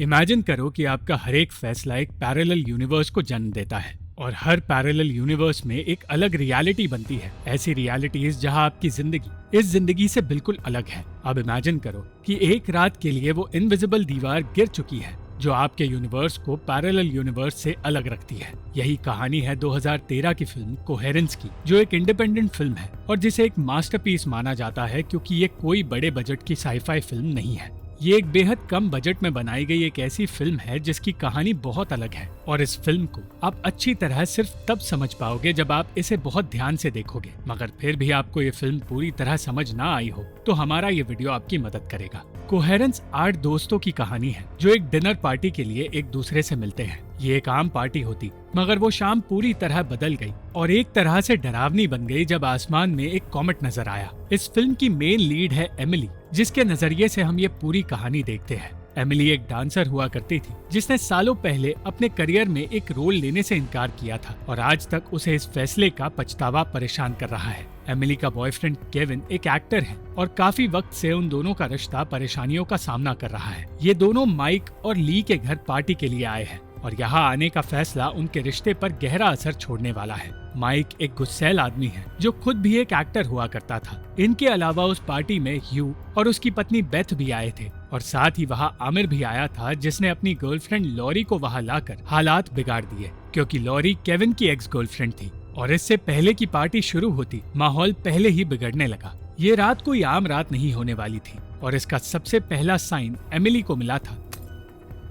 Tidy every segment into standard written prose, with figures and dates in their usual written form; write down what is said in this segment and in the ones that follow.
Imagine करो कि आपका हर एक फैसला एक पैरेलल यूनिवर्स को जन्म देता है और हर पैरेलल यूनिवर्स में एक अलग रियलिटी बनती है। ऐसी रियलिटीज जहां आपकी जिंदगी इस जिंदगी से बिल्कुल अलग है। अब इमेजिन करो कि एक रात के लिए वो इनविजिबल दीवार गिर चुकी है जो आपके यूनिवर्स को पैरेलल यूनिवर्स से अलग रखती है। यही कहानी है 2013 की फिल्म कोहेरेंस की, जो एक इंडिपेंडेंट फिल्म है और जिसे एक मास्टरपीस माना जाता है क्योंकि ये कोई बड़े बजट की साईफाई फिल्म नहीं है। ये एक बेहद कम बजट में बनाई गई एक ऐसी फिल्म है जिसकी कहानी बहुत अलग है और इस फिल्म को आप अच्छी तरह सिर्फ तब समझ पाओगे जब आप इसे बहुत ध्यान से देखोगे। मगर फिर भी आपको ये फिल्म पूरी तरह समझ ना आई हो तो हमारा ये वीडियो आपकी मदद करेगा। कोहेरेंस 8 दोस्तों की कहानी है जो एक डिनर पार्टी के लिए एक दूसरे से मिलते हैं। ये एक आम पार्टी होती मगर वो शाम पूरी तरह बदल गई और एक तरह से डरावनी बन गई जब आसमान में एक कॉमेट नजर आया। इस फिल्म की मेन लीड है एमिली, जिसके नजरिए से हम ये पूरी कहानी देखते हैं। एमिली एक डांसर हुआ करती थी जिसने सालों पहले अपने करियर में एक रोल लेने से इनकार किया था और आज तक उसे इस फैसले का पछतावा परेशान कर रहा है। एमिली का बॉयफ्रेंड केविन एक एक्टर है और काफी वक्त से उन दोनों का रिश्ता परेशानियों का सामना कर रहा है। ये दोनों माइक और ली के घर पार्टी के लिए आए हैं और यहाँ आने का फैसला उनके रिश्ते पर गहरा असर छोड़ने वाला है। माइक एक गुस्सैल आदमी है जो खुद भी एक एक्टर हुआ करता था। इनके अलावा उस पार्टी में ह्यू और उसकी पत्नी बेथ भी आए थे और साथ ही वहाँ आमिर भी आया था जिसने अपनी गर्लफ्रेंड लॉरी को वहाँ लाकर हालात बिगाड़ दिए क्योंकि लॉरी केविन की एक्स गर्लफ्रेंड थी और इससे पहले की पार्टी शुरू होती माहौल पहले ही बिगड़ने लगा। ये रात कोई आम रात नहीं होने वाली थी और इसका सबसे पहला साइन एमिली को मिला था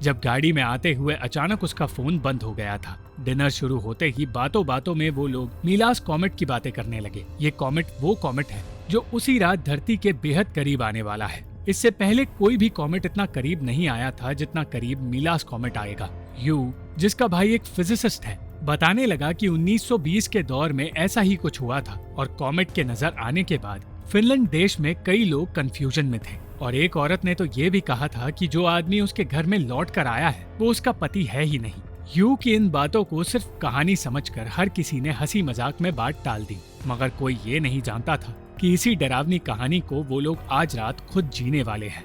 जब गाड़ी में आते हुए अचानक उसका फोन बंद हो गया था। डिनर शुरू होते ही बातों बातों में वो लोग मीलास कॉमेट की बातें करने लगे। ये कॉमेट वो कॉमेट है जो उसी रात धरती के बेहद करीब आने वाला है। इससे पहले कोई भी कॉमेट इतना करीब नहीं आया था जितना करीब मीलास कॉमेट आएगा। ह्यू, जिसका भाई एक फिजिसिस्ट है, बताने लगा कि 1920 के दौर में ऐसा ही कुछ हुआ था और कॉमेट के नजर आने के बाद फिनलैंड देश में कई लोग कंफ्यूजन में थे और एक औरत ने तो ये भी कहा था कि जो आदमी उसके घर में लौट कर आया है वो उसका पति है ही नहीं। ह्यू की इन बातों को सिर्फ कहानी समझकर हर किसी ने हंसी मजाक में बात टाल दी, मगर कोई ये नहीं जानता था कि इसी डरावनी कहानी को वो लोग आज रात खुद जीने वाले हैं।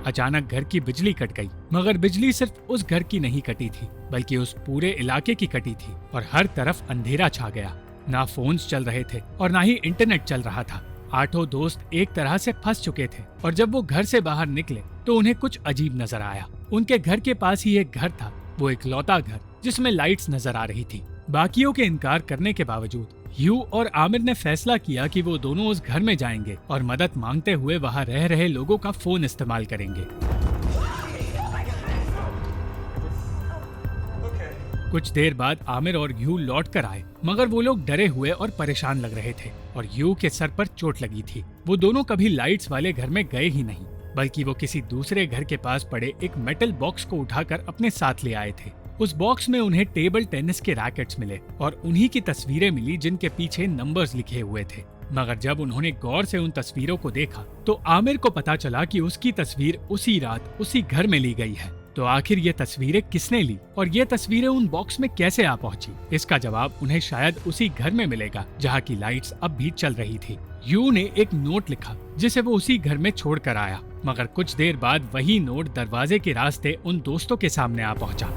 अचानक घर की बिजली कट गई, मगर बिजली सिर्फ उस घर की नहीं कटी थी बल्कि उस पूरे इलाके की कटी थी और हर तरफ अंधेरा छा गया। ना फोन्स चल रहे थे और ना ही इंटरनेट चल रहा था। 8 दोस्त एक तरह से फंस चुके थे और जब वो घर से बाहर निकले तो उन्हें कुछ अजीब नजर आया। उनके घर के पास ही एक घर था, वो एक लौता घर जिसमें लाइट्स नजर आ रही थी। बाकियों के इनकार करने के बावजूद ह्यू और आमिर ने फैसला किया कि वो दोनों उस घर में जाएंगे और मदद मांगते हुए वहाँ रह रहे लोगों का फोन इस्तेमाल करेंगे। कुछ देर बाद आमिर और ह्यू लौट कर आए, मगर वो लोग डरे हुए और परेशान लग रहे थे और ह्यू के सर पर चोट लगी थी। वो दोनों कभी लाइट्स वाले घर में गए ही नहीं बल्कि वो किसी दूसरे घर के पास पड़े एक मेटल बॉक्स को उठाकर अपने साथ ले आए थे। उस बॉक्स में उन्हें टेबल टेनिस के रैकेट्स मिले और उन्हीं की तस्वीरें मिली जिनके पीछे नंबर्स लिखे हुए थे। मगर जब उन्होंने गौर से उन तस्वीरों को देखा तो आमिर को पता चला कि उसकी तस्वीर उसी रात उसी घर में ली गई है। तो आखिर ये तस्वीरें किसने ली और ये तस्वीरें उन बॉक्स में कैसे आ पहुंची? इसका जवाब उन्हें शायद उसी घर में मिलेगा जहाँ की लाइट्स अब भी चल रही थी। ह्यू ने एक नोट लिखा जिसे वो उसी घर में छोड़ कर आया, मगर कुछ देर बाद वही नोट दरवाजे के रास्ते उन दोस्तों के सामने आ पहुंचा।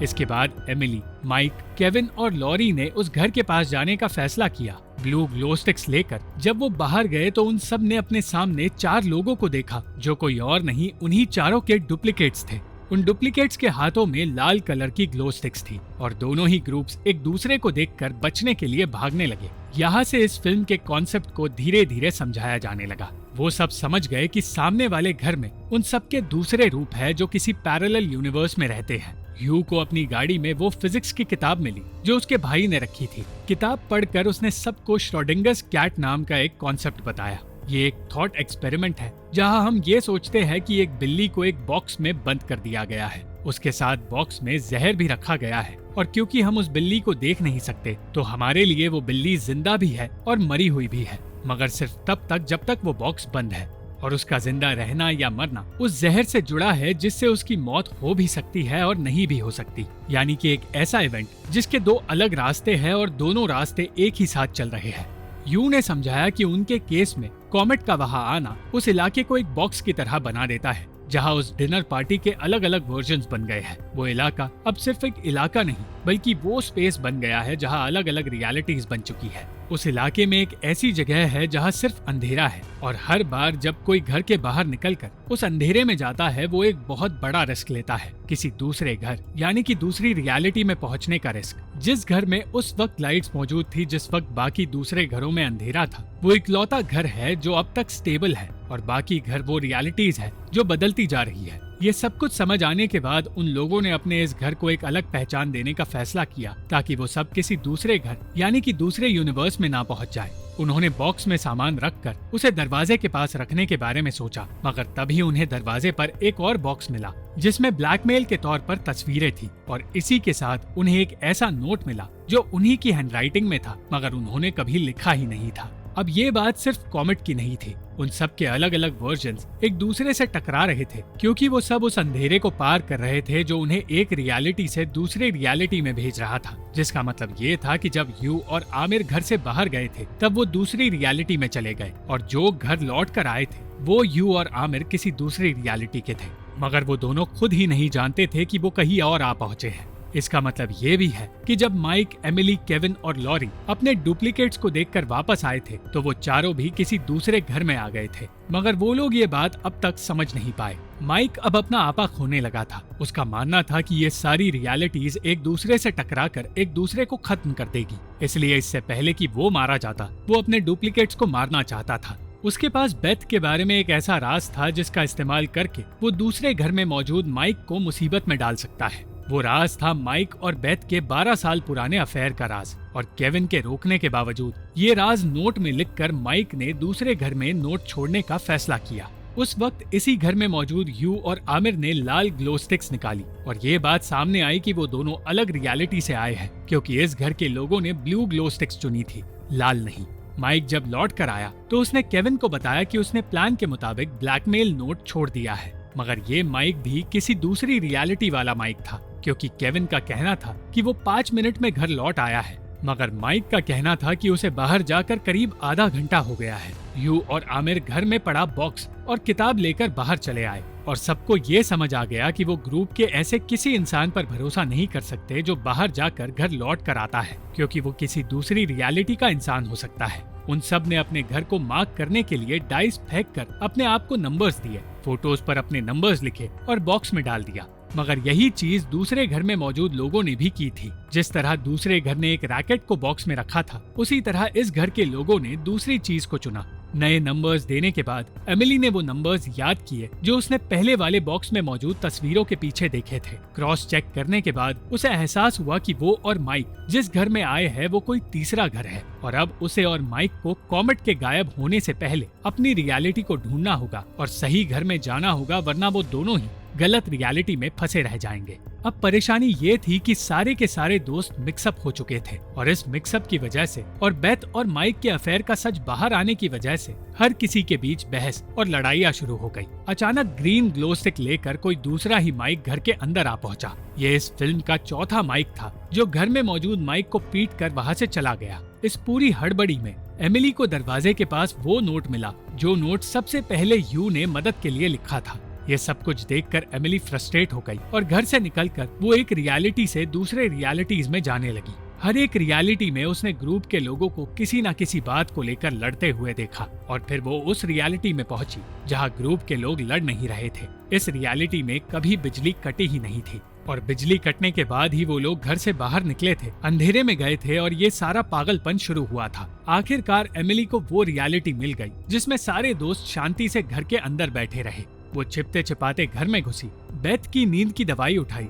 इसके बाद एमिली, माइक, केविन और लॉरी ने उस घर के पास जाने का फैसला किया। ग्लो स्टिक्स लेकर जब वो बाहर गए तो उन सब ने अपने सामने 4 लोगों को देखा जो कोई और नहीं उन्हीं चारों के डुप्लीकेट्स थे। उन डुप्लीकेट्स के हाथों में लाल कलर की ग्लो स्टिक्स थी और दोनों ही ग्रुप्स एक दूसरे को देखकर बचने के लिए भागने लगे। यहाँ से इस फिल्म के कॉन्सेप्ट को धीरे धीरे समझाया जाने लगा। वो सब समझ गए कि सामने वाले घर में उन सबके दूसरे रूप है जो किसी पैरेलल यूनिवर्स में रहते हैं। ह्यू को अपनी गाड़ी में वो फिजिक्स की किताब मिली जो उसके भाई ने रखी थी। किताब पढ़कर उसने सबको श्रोडिंगर्स कैट नाम का एक कॉन्सेप्ट बताया। ये एक थॉट एक्सपेरिमेंट है जहां हम ये सोचते हैं कि एक बिल्ली को एक बॉक्स में बंद कर दिया गया है, उसके साथ बॉक्स में जहर भी रखा गया है और क्योंकि हम उस बिल्ली को देख नहीं सकते तो हमारे लिए वो बिल्ली जिंदा भी है और मरी हुई भी है, मगर सिर्फ तब तक जब तक वो बॉक्स बंद है और उसका जिंदा रहना या मरना उस जहर से जुड़ा है जिससे उसकी मौत हो भी सकती है और नहीं भी हो सकती। यानी कि एक ऐसा इवेंट जिसके 2 अलग रास्ते हैं और दोनों रास्ते एक ही साथ चल रहे हैं। यू ने समझाया कि उनके केस में कॉमेट का वहां आना उस इलाके को एक बॉक्स की तरह बना देता है जहां उस डिनर पार्टी के अलग अलग वर्जन्स बन गए हैं। वो इलाका अब सिर्फ एक इलाका नहीं बल्कि वो स्पेस बन गया है जहां अलग अलग रियलिटीज बन चुकी है। उस इलाके में एक ऐसी जगह है जहां सिर्फ अंधेरा है और हर बार जब कोई घर के बाहर निकलकर उस अंधेरे में जाता है वो एक बहुत बड़ा रिस्क लेता है, किसी दूसरे घर यानी कि दूसरी रियलिटी में पहुंचने का रिस्क। जिस घर में उस वक्त लाइट्स मौजूद थी जिस वक्त बाकी दूसरे घरों में अंधेरा था, वो इकलौता घर है जो अब तक स्टेबल है और बाकी घर वो रियलिटीज है जो बदलती जा रही है। ये सब कुछ समझ आने के बाद उन लोगों ने अपने इस घर को एक अलग पहचान देने का फैसला किया ताकि वो सब किसी दूसरे घर यानी कि दूसरे यूनिवर्स में ना पहुंच जाए। उन्होंने बॉक्स में सामान रखकर उसे दरवाजे के पास रखने के बारे में सोचा, मगर तभी उन्हें दरवाजे पर एक और बॉक्स मिला जिसमें ब्लैकमेल के तौर पर तस्वीरें थी और इसी के साथ उन्हें एक ऐसा नोट मिला जो उन्हीं की हैंडराइटिंग में था मगर उन्होंने कभी लिखा ही नहीं था। अब ये बात सिर्फ कॉमेट की नहीं थी, उन सब के अलग अलग वर्जन्स एक दूसरे से टकरा रहे थे क्योंकि वो सब उस अंधेरे को पार कर रहे थे जो उन्हें एक रियलिटी से दूसरे रियलिटी में भेज रहा था। जिसका मतलब ये था कि जब यू और आमिर घर से बाहर गए थे तब वो दूसरी रियलिटी में चले गए और जो घर लौट कर आए थे वो यू और आमिर किसी दूसरी रियलिटी के थे, मगर वो दोनों खुद ही नहीं जानते थे कि वो कहीं और आ पहुंचे हैं। इसका मतलब ये भी है कि जब माइक, एमिली, केविन और लॉरी अपने डुप्लीकेट्स को देखकर वापस आए थे तो वो चारों भी किसी दूसरे घर में आ गए थे, मगर वो लोग ये बात अब तक समझ नहीं पाए। माइक अब अपना आपा खोने लगा था। उसका मानना था कि ये सारी रियलिटीज एक दूसरे से टकराकर एक दूसरे को खत्म कर देगी, इसलिए इससे पहले कि वो मारा जाता वो अपने डुप्लीकेट्स को मारना चाहता था। उसके पास बेथ के बारे में एक ऐसा राज था जिसका इस्तेमाल करके वो दूसरे घर में मौजूद माइक को मुसीबत में डाल सकता है। वो राज था माइक और बेथ के 12 साल पुराने अफेयर का राज और केविन के रोकने के बावजूद ये राज नोट में लिखकर माइक ने दूसरे घर में नोट छोड़ने का फैसला किया। उस वक्त इसी घर में मौजूद यू और आमिर ने लाल ग्लो स्टिक्स निकाली और ये बात सामने आई कि वो दोनों अलग रियलिटी से आए हैं क्योंकि इस घर के लोगों ने ब्लू ग्लो स्टिक्स चुनी थी, लाल नहीं। माइक जब लौट कर आया तो उसने केविन को बताया कि उसने प्लान के मुताबिक ब्लैकमेल नोट छोड़ दिया है, मगर ये माइक भी किसी दूसरी रियलिटी वाला माइक था क्योंकि केविन का कहना था कि वो 5 मिनट में घर लौट आया है, मगर माइक का कहना था कि उसे बाहर जाकर करीब आधा घंटा हो गया है। यू और आमिर घर में पड़ा बॉक्स और किताब लेकर बाहर चले आए और सबको ये समझ आ गया कि वो ग्रुप के ऐसे किसी इंसान पर भरोसा नहीं कर सकते जो बाहर जाकर घर लौट कर आता है क्योंकि वो किसी दूसरी रियलिटी का इंसान हो सकता है। उन सब ने अपने घर को मार्क करने के लिए डाइस फेंक कर अपने आप को नंबर्स दिए, फोटोज पर अपने नंबर्स लिखे और बॉक्स में डाल दिया। मगर यही चीज दूसरे घर में मौजूद लोगों ने भी की थी। जिस तरह दूसरे घर ने एक रैकेट को बॉक्स में रखा था उसी तरह इस घर के लोगों ने दूसरी चीज को चुना। नए नंबर्स देने के बाद एमिली ने वो नंबर्स याद किए जो उसने पहले वाले बॉक्स में मौजूद तस्वीरों के पीछे देखे थे। क्रॉस चेक करने के बाद उसे एहसास हुआ कि वो और माइक जिस घर में आए हैं वो कोई तीसरा घर है और अब उसे और माइक को कॉमेट के गायब होने से पहले अपनी रियलिटी को ढूंढना होगा और सही घर में जाना होगा, वरना वो दोनों ही गलत रियलिटी में फंसे रह जाएंगे। अब परेशानी ये थी कि सारे के सारे दोस्त मिक्सअप हो चुके थे और इस मिक्सअप की वजह से और बेथ और माइक के अफेयर का सच बाहर आने की वजह से हर किसी के बीच बहस और लड़ाइयाँ शुरू हो गई। अचानक ग्रीन ग्लो स्टिक लेकर कोई दूसरा ही माइक घर के अंदर आ पहुंचा। ये इस फिल्म का चौथा माइक था जो घर में मौजूद माइक को पीट कर वहाँ से चला गया। इस पूरी हड़बड़ी में एमिली को दरवाजे के पास वो नोट मिला जो नोट सबसे पहले यू ने मदद के लिए लिखा था। ये सब कुछ देखकर एमिली फ्रस्ट्रेट हो गई और घर से निकलकर वो एक रियलिटी से दूसरे रियलिटीज में जाने लगी। हर एक रियलिटी में उसने ग्रुप के लोगों को किसी न किसी बात को लेकर लड़ते हुए देखा और फिर वो उस रियलिटी में पहुंची जहां ग्रुप के लोग लड़ नहीं रहे थे। इस रियलिटी में कभी बिजली कटी ही नहीं थी और बिजली कटने के बाद ही वो लोग घर से बाहर निकले थे, अंधेरे में गए थे और ये सारा पागलपन शुरू हुआ था। आखिरकार एमिली को वो रियलिटी मिल गई जिसमें सारे दोस्त शांति से घर के अंदर बैठे रहे। वो छिपते छिपाते घर में घुसी, बेथ की नींद की दवाई उठाई,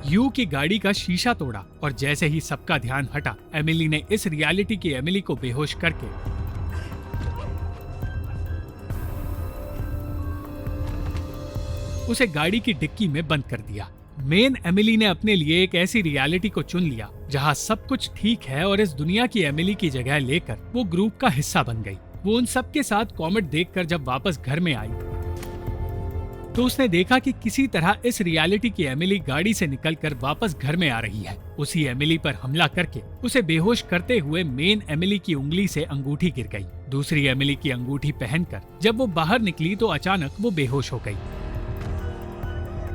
यू की गाड़ी का शीशा तोड़ा और जैसे ही सबका ध्यान हटा एमिली ने इस रियलिटी की एमिली को बेहोश करके उसे गाड़ी की डिक्की में बंद कर दिया। मेन एमिली ने अपने लिए एक ऐसी रियलिटी को चुन लिया जहां सब कुछ ठीक है और इस दुनिया की एमिली की जगह लेकर वो ग्रुप का हिस्सा बन गई। वो उन सब के साथ कॉमेट देखकर जब वापस घर में आई तो उसने देखा कि किसी तरह इस रियलिटी की एमिली गाड़ी से निकलकर वापस घर में आ रही है। उसी एमिली पर हमला करके उसे बेहोश करते हुए मेन एमिली की उंगली से अंगूठी गिर गई। दूसरी एमिली की अंगूठी पहनकर जब वो बाहर निकली तो अचानक वो बेहोश हो गई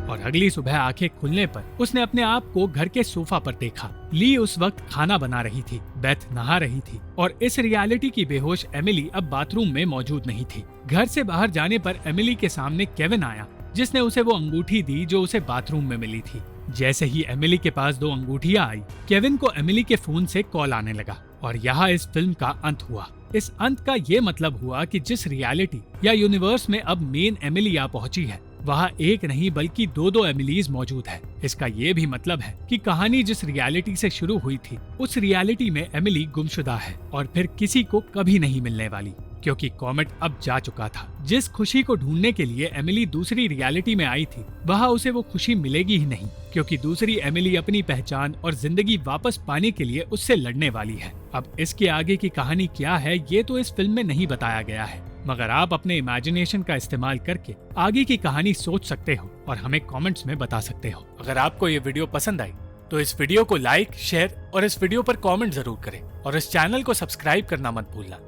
और अगली सुबह आंखें खुलने पर उसने अपने आप को घर के सोफा पर देखा। ली उस वक्त खाना बना रही थी, बेथ नहा रही थी और इस रियलिटी की बेहोश एमिली अब बाथरूम में मौजूद नहीं थी। घर से बाहर जाने पर एमिली के सामने केविन आया, जिसने उसे वो अंगूठी दी जो उसे बाथरूम में मिली थी। जैसे ही एमिली के पास 2 अंगूठियां आई, केविन को एमिली के फोन से कॉल आने लगा और यहाँ इस फिल्म का अंत हुआ। इस अंत का ये मतलब हुआ कि जिस रियलिटी या यूनिवर्स में अब मेन एमिली आ पहुंची है, वहाँ एक नहीं बल्कि 2 एमिलीज मौजूद है। इसका ये भी मतलब है कि कहानी जिस रियलिटी से शुरू हुई थी, उस रियलिटी में एमिली गुमशुदा है और फिर किसी को कभी नहीं मिलने वाली, क्योंकि कॉमेट अब जा चुका था। जिस खुशी को ढूंढने के लिए एमिली दूसरी रियलिटी में आई थी, वहाँ उसे वो खुशी मिलेगी ही नहीं, क्योंकि दूसरी एमिली अपनी पहचान और जिंदगी वापस पाने के लिए उससे लड़ने वाली है। अब इसके आगे की कहानी क्या है, ये तो इस फिल्म में नहीं बताया गया है, मगर आप अपने इमेजिनेशन का इस्तेमाल करके आगे की कहानी सोच सकते हो और हमें कमेंट्स में बता सकते हो। अगर आपको ये वीडियो पसंद आई तो इस वीडियो को लाइक, शेयर और इस वीडियो पर कमेंट जरूर करें और इस चैनल को सब्सक्राइब करना मत भूलना।